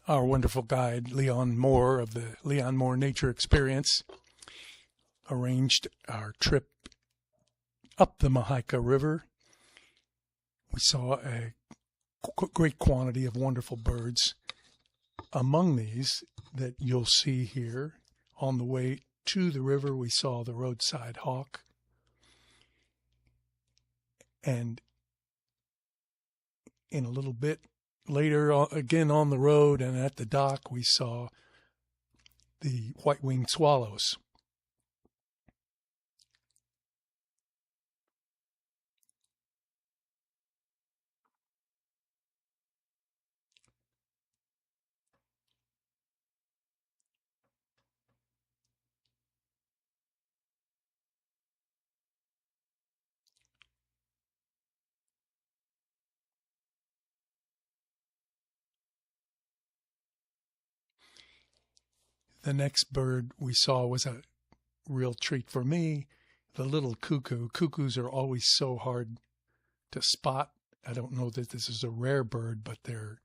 Our wonderful guide, Leon Moore of the Leon Moore Nature Experience, arranged our trip up the Mahaica River. We saw a great quantity of wonderful birds. Among these that you'll see here, on the way to the river, we saw the roadside hawk. And in a little bit later, again on the road and at the dock, we saw the white-winged swallows. The next bird we saw was a real treat for me, the little cuckoo. Cuckoos are always so hard to spot. I don't know that this is a rare bird, but they're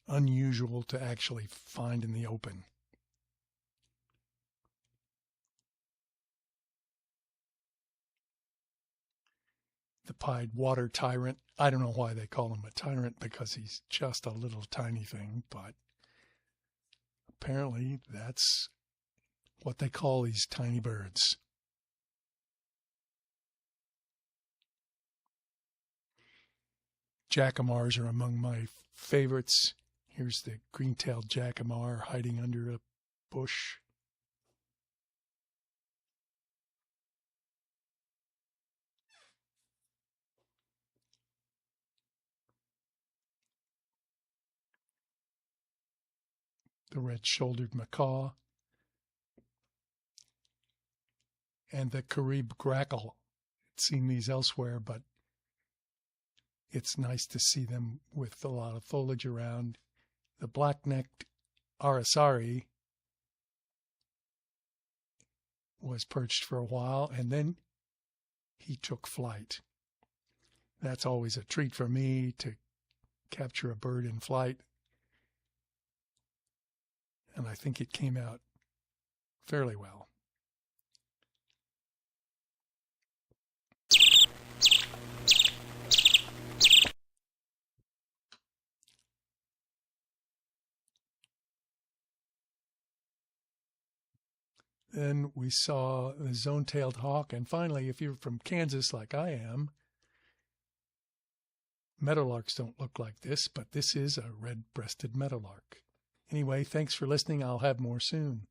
unusual to actually find in the open. The pied water tyrant. I don't know why they call him a tyrant, because he's just a little tiny thing, but apparently that's what they call these tiny birds. Jacamars are among my favorites. Here's the green-tailed jacamar hiding under a bush. The red-shouldered macaw, and the Carib grackle. I've seen these elsewhere, but it's nice to see them with a lot of foliage around. The Balck-neckedAracari was perched for a while, and then he took flight. That's always a treat for me, to capture a bird in flight. And I think it came out fairly well. Then we saw the zone-tailed hawk, and finally, if you're from Kansas like I am, meadowlarks don't look like this, but this is a red-breasted meadowlark. Anyway, thanks for listening. I'll have more soon.